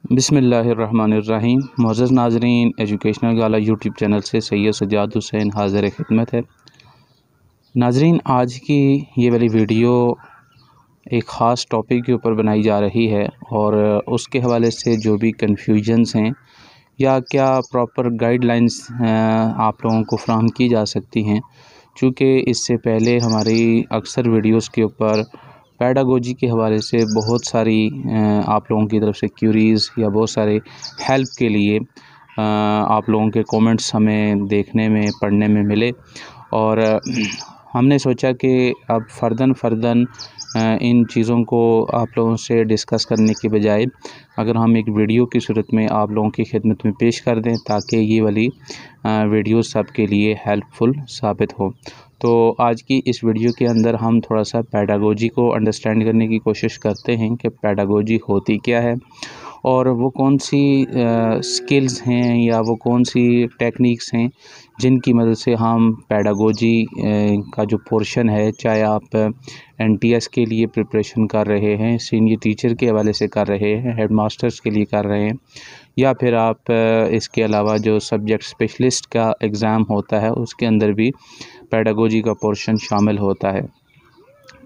बिस्मिल्लाहिर्रहमानिर्रहीम। मुअज़्ज़ज़ नाज़रीन, एजुकेशनल गाला YouTube channel से सैयद सज्जाद हुसैन हाज़िर खिदमत है। नाज़रीन, आज की ये वाली वीडियो एक ख़ास टॉपिक के ऊपर बनाई जा रही है और उसके हवाले से जो भी कन्फ्यूजन्स हैं या क्या प्रॉपर गाइडलाइंस आप लोगों को फ़राहम की जा सकती हैं। चूँकि इससे पहले हमारी अक्सर वीडियोज़ के ऊपर पेडागोजी के हवाले से बहुत सारी आप लोगों की तरफ से क्यूरीज़ या बहुत सारे हेल्प के लिए आप लोगों के कमेंट्स हमें देखने में पढ़ने में मिले और हमने सोचा कि अब फ़र्दन इन चीज़ों को आप लोगों से डिस्कस करने के बजाय अगर हम एक वीडियो की सूरत में आप लोगों की खिदमत में पेश कर दें ताकि ये वाली वीडियो सब के लिए हेल्पफुल साबित हो। तो आज की इस वीडियो के अंदर हम थोड़ा सा पेडागोजी को अंडरस्टैंड करने की कोशिश करते हैं कि पेडागोजी होती क्या है और वो कौन सी स्किल्स हैं या वो कौन सी टेक्निक्स हैं जिनकी मदद से हम पेडागोजी का जो पोर्शन है, चाहे आप एनटीएस के लिए प्रिपरेशन कर रहे हैं, सीनियर टीचर के हवाले से कर रहे हैं, हेड मास्टर्स के लिए कर रहे हैं, या फिर आप इसके अलावा जो सब्जेक्ट स्पेशलिस्ट का एग्ज़ाम होता है उसके अंदर भी पेडागोजी का पोर्शन शामिल होता है।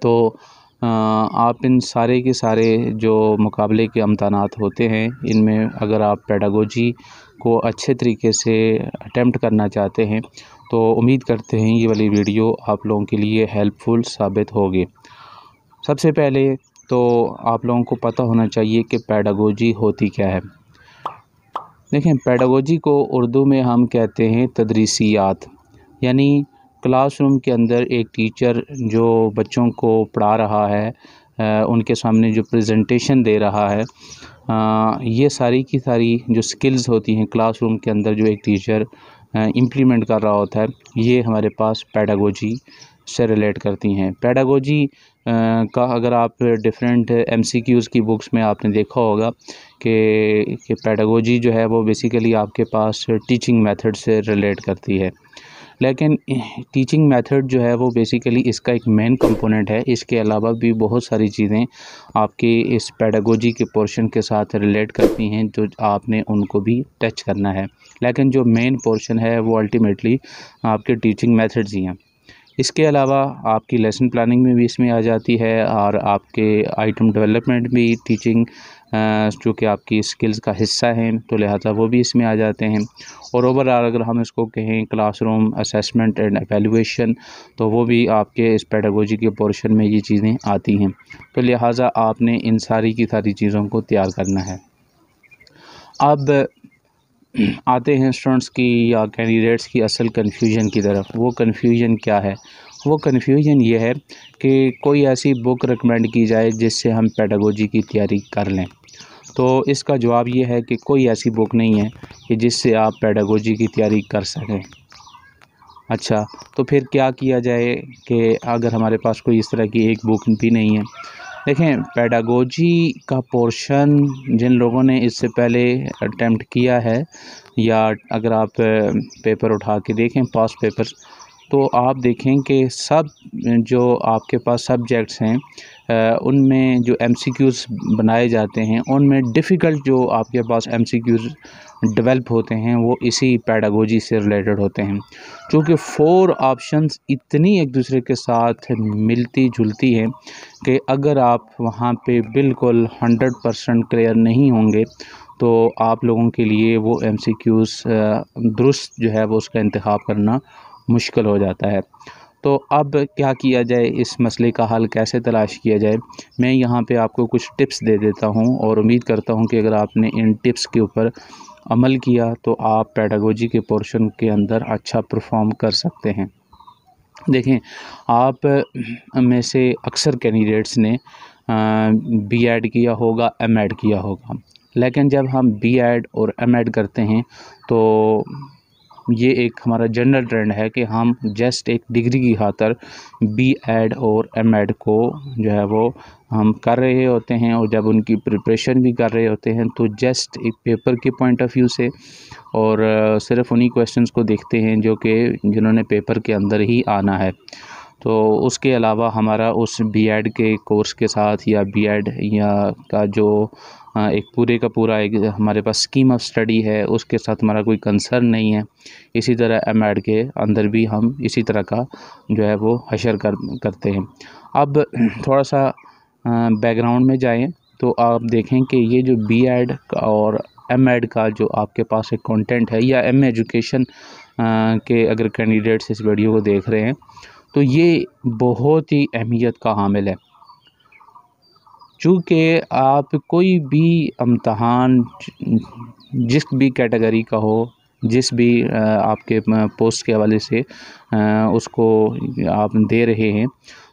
तो आप इन सारे के सारे जो मुकाबले के इम्तहानात होते हैं, इनमें अगर आप पेडागोजी को अच्छे तरीके से अटेम्प्ट करना चाहते हैं तो उम्मीद करते हैं ये वाली वीडियो आप लोगों के लिए हेल्पफुल साबित होगी। सबसे पहले तो आप लोगों को पता होना चाहिए कि पेडागोजी होती क्या है। देखें, पेडागोजी को उर्दू में हम कहते हैं तदरीसियात, यानी क्लासरूम के अंदर एक टीचर जो बच्चों को पढ़ा रहा है, उनके सामने जो प्रेजेंटेशन दे रहा है, ये सारी की सारी जो स्किल्स होती हैं क्लासरूम के अंदर जो एक टीचर इम्प्लीमेंट कर रहा होता है, ये हमारे पास पेडागोजी से रिलेट करती हैं। पेडागोजी का अगर आप डिफरेंट एमसीक्यूज़ की बुक्स में आपने देखा होगा कि पेडागोजी जो है वो बेसिकली आपके पास टीचिंग मेथड से रिलेट करती है, लेकिन टीचिंग मेथड जो है वो बेसिकली इसका एक मेन कंपोनेंट है। इसके अलावा भी बहुत सारी चीज़ें आपकी इस पेडागोजी के पोर्शन के साथ रिलेट करती हैं जो आपने उनको भी टच करना है, लेकिन जो मेन पोर्शन है वो अल्टीमेटली आपके टीचिंग मेथड्स ही हैं। इसके अलावा आपकी लेसन प्लानिंग में भी इसमें आ जाती है और आपके आइटम डेवलपमेंट भी टीचिंग जो कि आपकी स्किल्स का हिस्सा हैं, तो लिहाजा वो भी इसमें आ जाते हैं। और ओवरऑल अगर हम इसको कहें क्लासरूम असेसमेंट एंड एवेल्यूएशन, तो वो भी आपके इस पेडागोजी के पोर्शन में ये चीज़ें आती हैं। तो लिहाजा आपने इन सारी की सारी चीज़ों को तैयार करना है। अब आते हैं स्टूडेंट्स की या कैंडिडेट्स की असल कन्फ्यूजन की तरफ। वो कन्फ्यूजन क्या है? वो कन्फ्यूजन ये है कि कोई ऐसी बुक रिकमेंड की जाए जिससे हम पेडागोजी की तैयारी कर लें। तो इसका जवाब ये है कि कोई ऐसी बुक नहीं है कि जिससे आप पेडागोजी की तैयारी कर सकें। अच्छा, तो फिर क्या किया जाए कि अगर हमारे पास कोई इस तरह की एक बुक भी नहीं है? देखें, पेडागोजी का पोर्शन जिन लोगों ने इससे पहले अटेम्प्ट किया है या अगर आप पेपर उठा के देखें पास्ट पेपर्स, तो आप देखें कि सब जो आपके पास सब्जेक्ट्स हैं उनमें जो एमसीक्यूज़ बनाए जाते हैं उनमें डिफ़िकल्ट जो आपके पास एमसीक्यूज़ डेवलप होते हैं वो इसी पेडागोजी से रिलेटेड होते हैं। क्योंकि 4 ऑप्शंस इतनी एक दूसरे के साथ मिलती जुलती हैं कि अगर आप वहाँ पे बिल्कुल 100% क्लियर नहीं होंगे तो आप लोगों के लिए वो एमसीक्यूज़ दुरुस्त जो है वो उसका इंतखाब करना मुश्किल हो जाता है। तो अब क्या किया जाए, इस मसले का हल कैसे तलाश किया जाए? मैं यहाँ पे आपको कुछ टिप्स दे देता हूँ और उम्मीद करता हूँ कि अगर आपने इन टिप्स के ऊपर अमल किया तो आप पेडागोजी के पोर्शन के अंदर अच्छा परफॉर्म कर सकते हैं। देखें, आप में से अक्सर कैंडिडेट्स ने बीएड किया होगा, एमएड किया होगा, लेकिन जब हम बीएड और एमएड करते हैं तो ये एक हमारा जनरल ट्रेंड है कि हम जस्ट एक डिग्री की खातर बीएड और एमएड को जो है वो हम कर रहे होते हैं, और जब उनकी प्रिपरेशन भी कर रहे होते हैं तो जस्ट एक पेपर के पॉइंट ऑफ व्यू से और सिर्फ उन्हीं क्वेश्चंस को देखते हैं जो कि जिन्होंने पेपर के अंदर ही आना है। तो उसके अलावा हमारा उस बीएड के कोर्स के साथ या बीएड या का जो एक पूरे का पूरा एक हमारे पास स्कीम ऑफ स्टडी है उसके साथ हमारा कोई कंसर्न नहीं है। इसी तरह एमएड के अंदर भी हम इसी तरह का जो है वो हशर करते हैं। अब थोड़ा सा बैकग्राउंड में जाएं तो आप देखें कि ये जो बीएड और एमएड का जो आपके पास एक कंटेंट है या एम एजुकेशन के अगर कैंडिडेट्स इस वीडियो को देख रहे हैं तो ये बहुत ही अहमियत का हामिल है। चूँकि आप कोई भी इम्तहान जिस भी कैटेगरी का हो, जिस भी आपके पोस्ट के हवाले से उसको आप दे रहे हैं,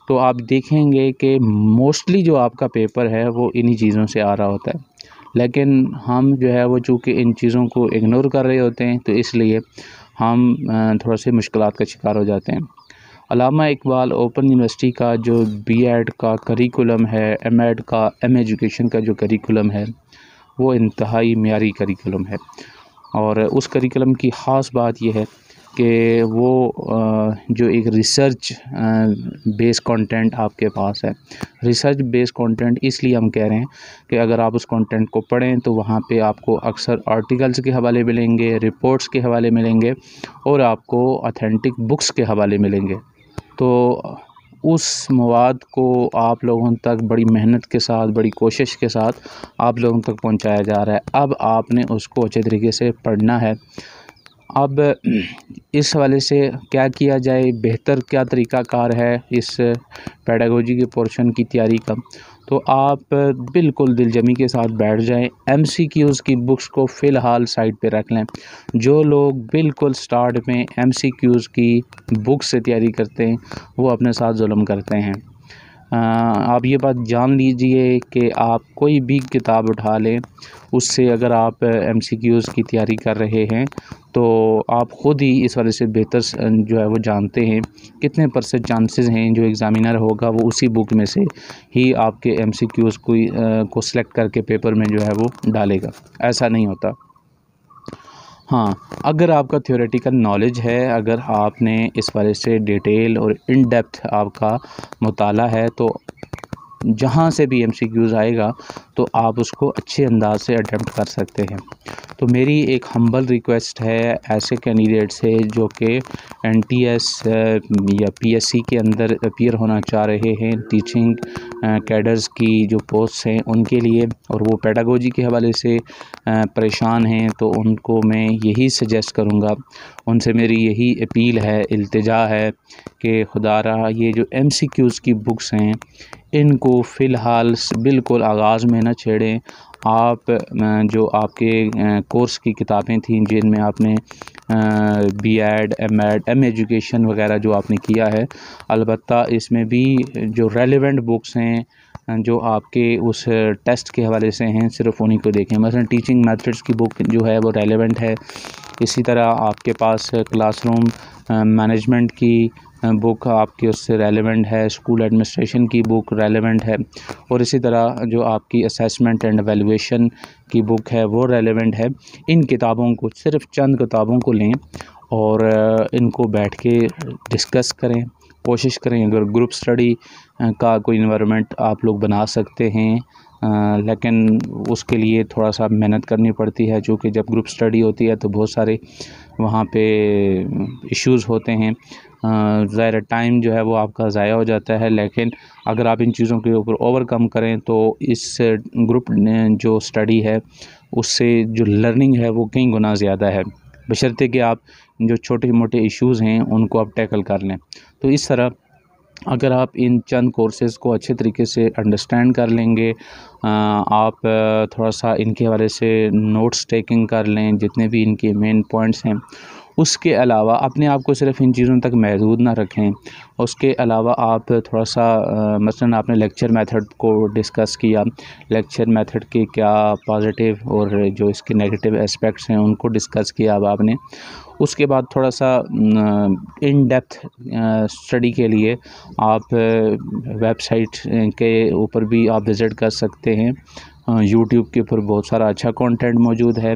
तो आप देखेंगे कि मोस्टली जो आपका पेपर है वो इन्हीं चीज़ों से आ रहा होता है। लेकिन हम जो है वो चूँकि इन चीज़ों को इग्नोर कर रहे होते हैं तो इसलिए हम थोड़ा से मुश्किलात का शिकार हो जाते हैं। अल्लामा इकबाल ओपन यूनिवर्सिटी का जो बीएड का करिकुलम है, एमएड का एम एजुकेशन का जो करिकुलम है वो इंतहाई मियारी करिकुलम है। और उस करिकुलम की ख़ास बात यह है कि वो जो एक रिसर्च बेस्ड कंटेंट आपके पास है। रिसर्च बेस्ड कंटेंट इसलिए हम कह रहे हैं कि अगर आप उस कंटेंट को पढ़ें तो वहाँ पे आपको अक्सर आर्टिकल्स के हवाले मिलेंगे, रिपोर्ट्स के हवाले मिलेंगे और आपको ऑथेंटिक बुक्स के हवाले मिलेंगे। तो उस मवाद को आप लोगों तक बड़ी मेहनत के साथ, बड़ी कोशिश के साथ आप लोगों तक पहुंचाया जा रहा है। अब आपने उसको अच्छे तरीके से पढ़ना है। अब इस हवाले से क्या किया जाए, बेहतर क्या तरीक़ाकार है इस पेडागोजी के पोर्शन की तैयारी का, तो आप बिल्कुल दिलजमी के साथ बैठ जाएं। एमसीक्यूज़ की बुक्स को फ़िलहाल साइड पे रख लें। जो लोग बिल्कुल स्टार्ट में एमसीक्यूज़ की बुक से तैयारी करते हैं वो अपने साथ जुल्म करते हैं। आप ये बात जान लीजिए कि आप कोई भी किताब उठा लें, उससे अगर आप एमसीक्यूज़ की तैयारी कर रहे हैं तो आप ख़ुद ही इस वजह से बेहतर जो है वो जानते हैं कितने % चांसेस हैं जो एग्ज़ामिनर होगा वो उसी बुक में से ही आपके एमसीक्यूज़ को सिलेक्ट करके पेपर में जो है वो डालेगा। ऐसा नहीं होता। हाँ, अगर आपका थ्योरेटिकल नॉलेज है, अगर आपने इस वजह से डिटेल और इन डेप्थ आपका मुताला है तो जहाँ से भी एमसीक्यूज़ आएगा तो आप उसको अच्छे अंदाज से अटेम्प्ट कर सकते हैं। तो मेरी एक हम्बल रिक्वेस्ट है ऐसे कैंडिडेट से जो कि एनटीएस या पीएससी के अंदर अपीयर होना चाह रहे हैं, टीचिंग कैडर्स की जो पोस्ट हैं उनके लिए, और वो पेडागोजी के हवाले से परेशान हैं, तो उनको मैं यही सजेस्ट करूँगा, उनसे मेरी यही अपील है, इल्तिजा है कि खुदारा ये जो एमसीक्यूज़ की बुक्स हैं इनको फ़िलहाल बिल्कुल आगाज़ में ना छेड़ें। आप जो आपके कोर्स की किताबें थीं जिनमें आपने बीएड, एमएड, एम एजुकेशन वगैरह जो आपने किया है, अलबत्ता इसमें भी जो रेलेवेंट बुक्स हैं जो आपके उस टेस्ट के हवाले से हैं सिर्फ़ उन्हीं को देखें। मसलन टीचिंग मेथड्स की बुक जो है वो रेलेवेंट है। इसी तरह आपके पास क्लासरूम मैनेजमेंट की बुक आपकी उससे रेलेवेंट है, स्कूल एडमिनिस्ट्रेशन की बुक रेलेवेंट है, और इसी तरह जो आपकी असेसमेंट एंड एवेलुएशन की बुक है वो रेलेवेंट है। इन किताबों को, सिर्फ़ चंद किताबों को लें और इनको बैठ के डिस्कस करें, कोशिश करें। अगर ग्रुप स्टडी का कोई इन्वायरमेंट आप लोग बना सकते हैं, लेकिन उसके लिए थोड़ा सा मेहनत करनी पड़ती है, चूँकि जब ग्रुप स्टडी होती है तो बहुत सारे वहाँ पे इश्यूज़ होते हैं, ज़ाहिर टाइम जो है वो आपका ज़ाया हो जाता है। लेकिन अगर आप इन चीज़ों के ऊपर ओवरकम करें तो इस ग्रुप जो स्टडी है उससे जो लर्निंग है वो कई गुना ज़्यादा है, बशर्ते कि आप जो छोटे मोटे इश्यूज़ हैं उनको आप टैकल कर लें। तो इस तरह अगर आप इन चंद कोर्सेज़ को अच्छे तरीके से अंडरस्टैंड कर लेंगे, आप थोड़ा सा इनके हवाले से नोट्स टेकिंग कर लें जितने भी इनके मेन पॉइंट्स हैं, उसके अलावा अपने आप को सिर्फ़ इन चीज़ों तक महदूद ना रखें। उसके अलावा आप थोड़ा सा मसलन आपने लेक्चर मेथड को डिस्कस किया, लेक्चर मेथड के क्या पॉजिटिव और जो इसके नेगेटिव एस्पेक्ट्स हैं उनको डिस्कस किया अब आपने। उसके बाद थोड़ा सा इन डेप्थ स्टडी के लिए आप वेबसाइट के ऊपर भी आप विज़िट कर सकते हैं। यूट्यूब के ऊपर बहुत सारा अच्छा कंटेंट मौजूद है,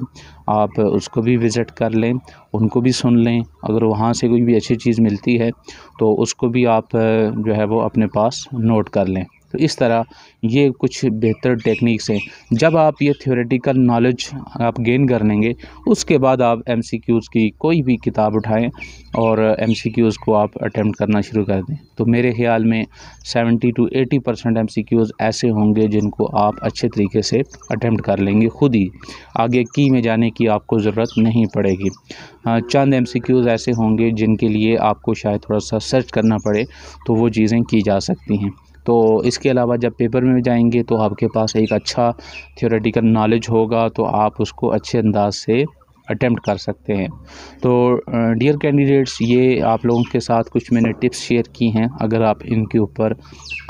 आप उसको भी विज़िट कर लें, उनको भी सुन लें। अगर वहाँ से कोई भी अच्छी चीज़ मिलती है तो उसको भी आप जो है वो अपने पास नोट कर लें। तो इस तरह ये कुछ बेहतर टेक्निक्स हैं। जब आप ये थ्योरेटिकल नॉलेज आप गेन कर लेंगे, उसके बाद आप एमसीक्यूज़ की कोई भी किताब उठाएं और एमसीक्यूज़ को आप अटेम्प्ट करना शुरू कर दें। तो मेरे ख़्याल में 70 to 80% एमसीक्यूज़ ऐसे होंगे जिनको आप अच्छे तरीके से अटेम्प्ट कर लेंगे खुद ही। आगे की में जाने की आपको ज़रूरत नहीं पड़ेगी। चंद एमसीक्यूज़ ऐसे होंगे जिनके लिए आपको शायद थोड़ा सा सर्च करना पड़े, तो वो चीज़ें की जा सकती हैं। तो इसके अलावा जब पेपर में जाएंगे तो आपके पास एक अच्छा थ्योरेटिकल नॉलेज होगा, तो आप उसको अच्छे अंदाज से अटेम्प्ट कर सकते हैं। तो डियर कैंडिडेट्स, ये आप लोगों के साथ कुछ मैंने टिप्स शेयर की हैं। अगर आप इनके ऊपर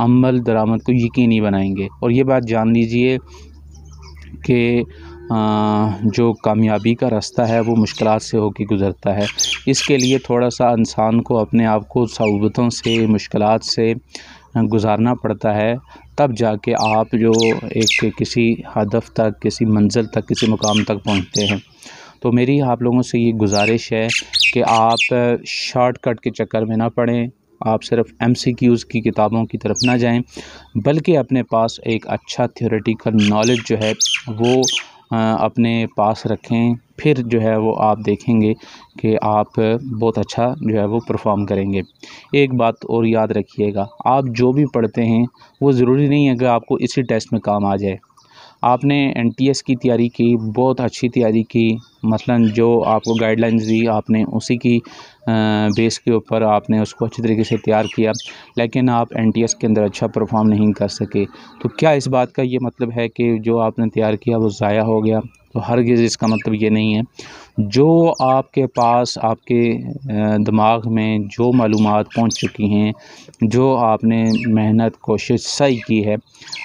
अमल दरामद को यकीनी बनाएंगे, और ये बात जान लीजिए कि जो कामयाबी का रास्ता है वो मुश्किलात से होकर गुज़रता है। इसके लिए थोड़ा सा इंसान को अपने आप को सऊबतों से, मुश्किलात से गुज़ारना पड़ता है, तब जाके आप जो एक किसी हदफ तक, किसी मंज़िल तक, किसी मुकाम तक पहुंचते हैं। तो मेरी आप लोगों से ये गुज़ारिश है कि आप शॉर्टकट के चक्कर में ना पड़ें, आप सिर्फ एमसीक्यूज़ की किताबों की तरफ ना जाएं, बल्कि अपने पास एक अच्छा थ्योरेटिकल नॉलेज जो है वो अपने पास रखें। फिर जो है वो आप देखेंगे कि आप बहुत अच्छा जो है वो परफॉर्म करेंगे। एक बात और याद रखिएगा, आप जो भी पढ़ते हैं वो ज़रूरी नहीं है कि आपको इसी टेस्ट में काम आ जाए। आपने एनटीएस की तैयारी की, बहुत अच्छी तैयारी की, मसलन जो आपको गाइडलाइंस दी आपने उसी की बेस के ऊपर आपने उसको अच्छी तरीके से तैयार किया, लेकिन आप एनटीएस के अंदर अच्छा परफॉर्म नहीं कर सके, तो क्या इस बात का ये मतलब है कि जो आपने तैयार किया वो ज़ाया हो गया? तो हरगिज़ इसका मतलब ये नहीं है। जो आपके पास, आपके दिमाग में जो मालूमात पहुंच चुकी हैं, जो आपने मेहनत, कोशिश सही की है,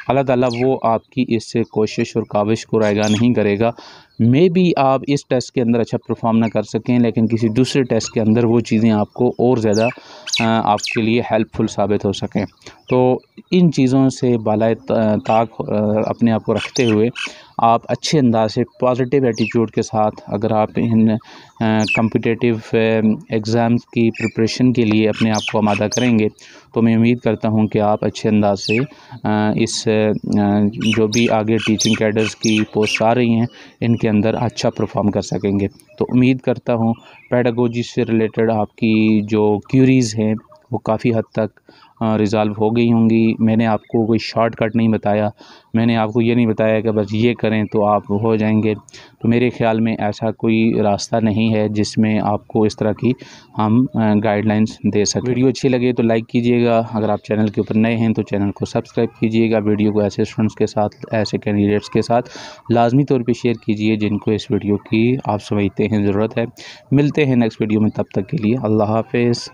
अल्लाह ताला वो आपकी इस कोशिश और काविश को रायगा नहीं करेगा। मे बी आप इस टेस्ट के अंदर अच्छा परफॉर्म ना कर सकें, लेकिन किसी दूसरे टेस्ट के अंदर वो चीज़ें आपको और ज़्यादा आपके लिए हेल्पफुल साबित हो सकें। तो इन चीज़ों से बालाए ताक अपने आप को रखते हुए आप अच्छे अंदाज से, पॉजिटिव एटीट्यूड के साथ अगर आप इन कॉम्पिटिटिव एग्ज़ाम्स की प्रिपरेशन के लिए अपने आप को आमादा करेंगे, तो मैं उम्मीद करता हूं कि आप अच्छे अंदाज से इस जो भी आगे टीचिंग कैडर्स की पोस्ट आ रही हैं इनके अंदर अच्छा परफॉर्म कर सकेंगे। तो उम्मीद करता हूं पेडागोजी से रिलेटेड आपकी जो क्यूरीज़ हैं वो काफ़ी हद तक रिज़ॉल्व हो गई होंगी। मैंने आपको कोई शॉर्टकट नहीं बताया, मैंने आपको ये नहीं बताया कि बस ये करें तो आप हो जाएंगे। तो मेरे ख़्याल में ऐसा कोई रास्ता नहीं है जिसमें आपको इस तरह की हम गाइडलाइंस दे सकें। वीडियो अच्छी लगे तो लाइक कीजिएगा, अगर आप चैनल के ऊपर नए हैं तो चैनल को सब्सक्राइब कीजिएगा। वीडियो को ऐसे स्टूडेंट्स के साथ, ऐसे कैंडिडेट्स के साथ लाजमी तौर पर शेयर कीजिए जिनको इस वीडियो की आप समझते हैं ज़रूरत है। मिलते हैं नेक्स्ट वीडियो में, तब तक के लिए अल्लाह हाफ़िज़।